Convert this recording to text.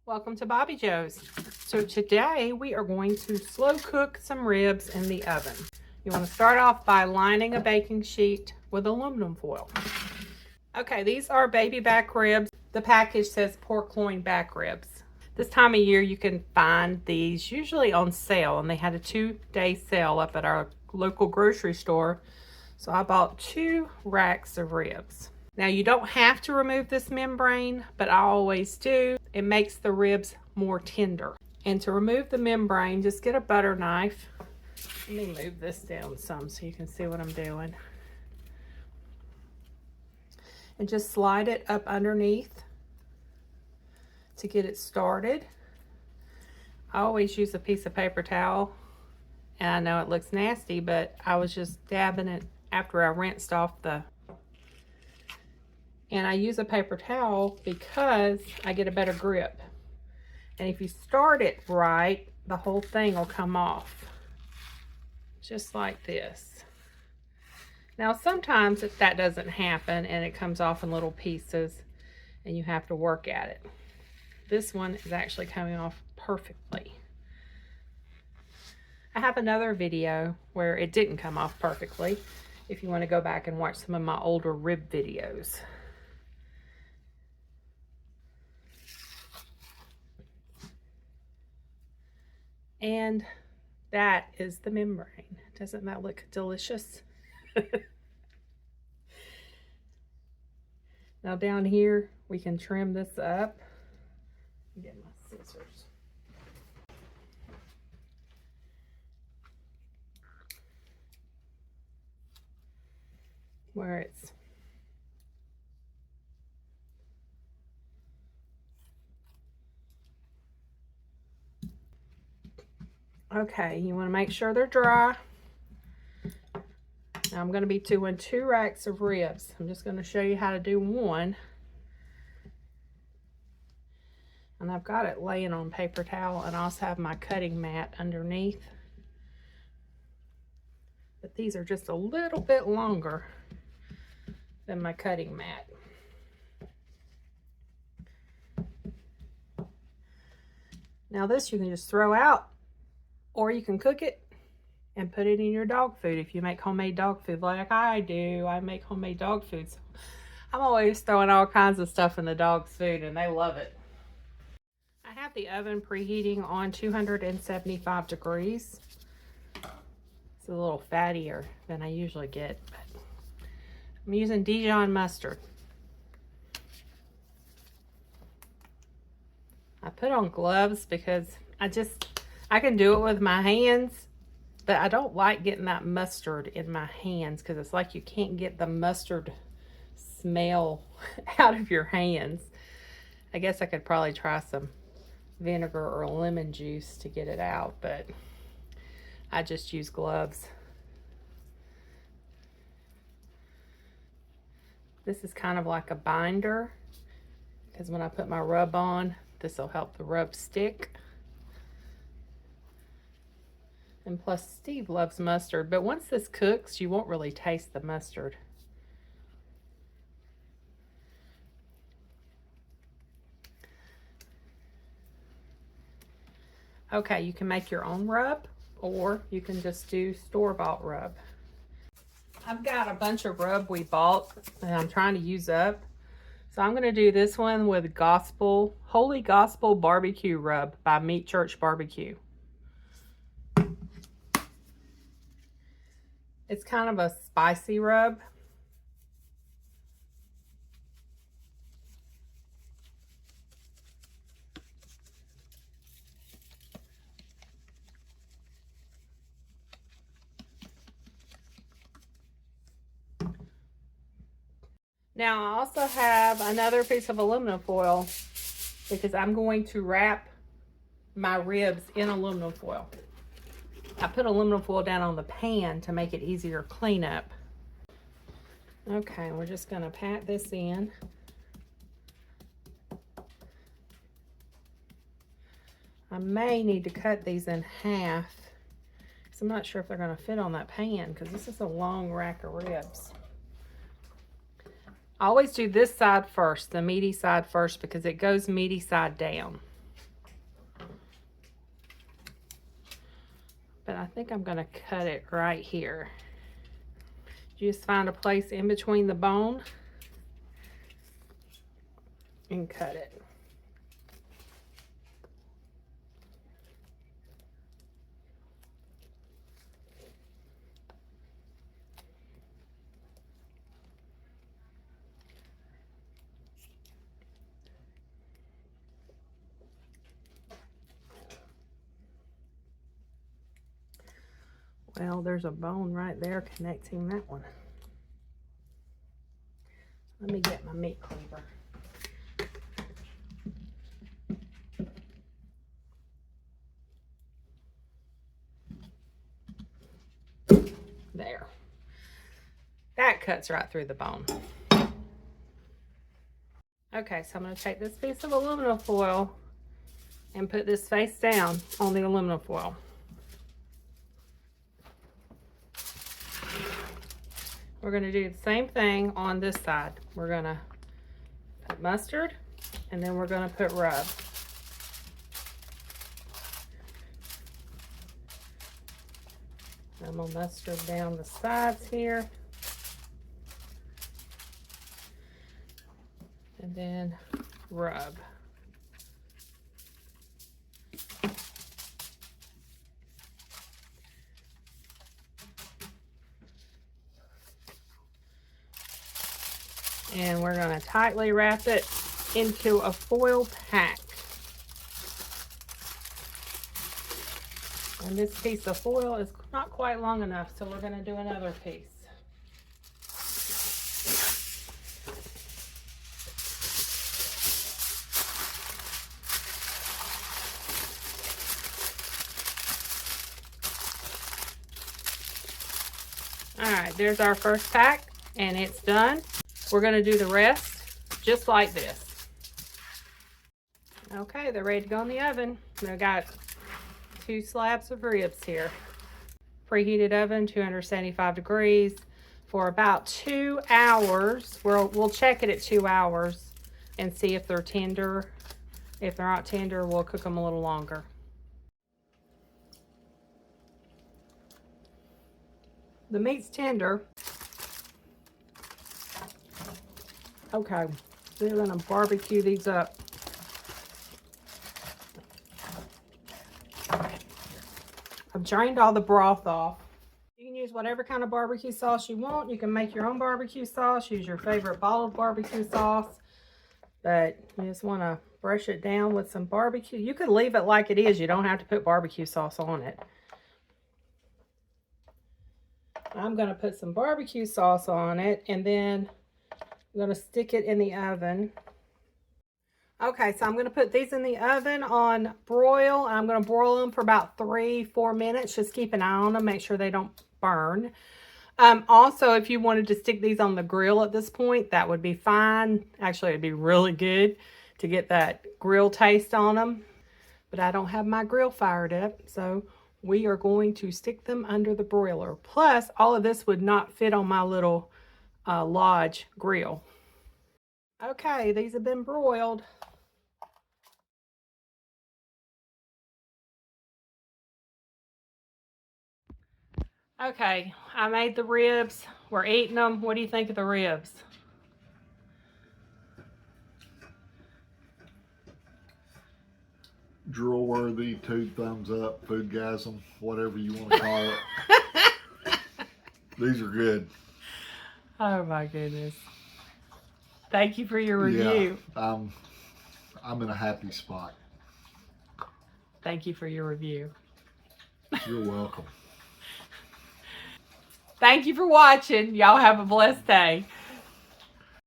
Welcome to Bobbi Jo's. So today we are going to slow cook some ribs in the oven. You want to start off by lining a baking sheet with aluminum foil. Okay, these are baby back ribs. The package says pork loin back ribs. This time of year you can find these usually on sale, and they had a 2-day sale up at our local grocery store. So I bought 2 racks of ribs. Now you don't have to remove this membrane, but I always do. It makes the ribs more tender. And to remove the membrane, just get a butter knife. Let me move this down some so you can see what I'm doing. And just slide it up underneath to get it started. I always use a piece of paper towel. And I know it looks nasty, but I was just dabbing it after I rinsed off the... And I use a paper towel because I get a better grip. And if you start it right, the whole thing will come off. Just like this. Now sometimes if that doesn't happen and it comes off in little pieces and you have to work at it. This one is actually coming off perfectly. I have another video where it didn't come off perfectly if you want to go back and watch some of my older rib videos. And that is the membrane. Doesn't that look delicious? Now down here, we can trim this up. Get my scissors. Where it's okay, you want to make sure they're dry. Now I'm going to be doing 2 racks of ribs. I'm just going to show you how to do one. And I've got it laying on paper towel, and I also have my cutting mat underneath. But these are just a little bit longer than my cutting mat. Now this you can just throw out, or you can cook it and put it in your dog food if you make homemade dog food like I do. I make homemade dog food. So I'm always throwing all kinds of stuff in the dog's food and they love it. I have the oven preheating on 275 degrees. It's a little fattier than I usually get, but I'm using Dijon mustard. I put on gloves because I can do it with my hands, but I don't like getting that mustard in my hands because it's like you can't get the mustard smell out of your hands. I guess I could probably try some vinegar or lemon juice to get it out, but I just use gloves. This is kind of like a binder because when I put my rub on, this will help the rub stick. And plus Steve loves mustard, but once this cooks, you won't really taste the mustard. Okay, you can make your own rub, or you can just do store-bought rub. I've got a bunch of rub we bought and I'm trying to use up. So I'm going to do this one with Holy Gospel Barbecue Rub by Meat Church Barbecue. It's kind of a spicy rub. Now I also have another piece of aluminum foil because I'm going to wrap my ribs in aluminum foil. I put aluminum foil down on the pan to make it easier cleanup. Okay, we're just going to pat this in. I may need to cut these in half because I'm not sure if they're going to fit on that pan because this is a long rack of ribs. I always do this side first, the meaty side first, because it goes meaty side down. but I think I'm gonna cut it right here. Just find a place in between the bone and cut it. Well, there's a bone right there connecting that one. Let me get my meat cleaver. There. That cuts right through the bone. Okay, so I'm going to take this piece of aluminum foil and put this face down on the aluminum foil. We're going to do the same thing on this side. We're going to put mustard, and then we're going to put rub. I'm going to mustard down the sides here. And then rub. And we're going to tightly wrap it into a foil pack. And this piece of foil is not quite long enough, so we're going to do another piece. All right, there's our first pack, and it's done. We're going to do the rest just like this. Okay, they're ready to go in the oven. I've got 2 slabs of ribs here. Preheated oven, 275 degrees for about 2 hours. We'll check it at 2 hours and see if they're tender. If they're not tender, we'll cook them a little longer. The meat's tender. Okay, we're gonna barbecue these up. I've drained all the broth off. You can use whatever kind of barbecue sauce you want. You can make your own barbecue sauce, use your favorite bottled barbecue sauce, but you just wanna brush it down with some barbecue. You could leave it like it is. You don't have to put barbecue sauce on it. I'm gonna put some barbecue sauce on it, and then I'm gonna stick it in the oven. Okay, so I'm gonna put these in the oven on broil. I'm gonna broil them for about 3-4 minutes. Just keep an eye on them, make sure they don't burn. Also, if you wanted to stick these on the grill at this point, that would be fine. Actually, it'd be really good to get that grill taste on them. But I don't have my grill fired up, so we are going to stick them under the broiler. Plus, all of this would not fit on my little Lodge grill. Okay, these have been broiled. Okay, I made the ribs. We're eating them. What do you think of the ribs? Drool-worthy, 2 thumbs up, foodgasm, whatever you want to call it. These are good. Oh my goodness. Thank you for your review. Yeah, I'm in a happy spot. Thank you for your review. You're welcome. Thank you for watching. Y'all have a blessed day.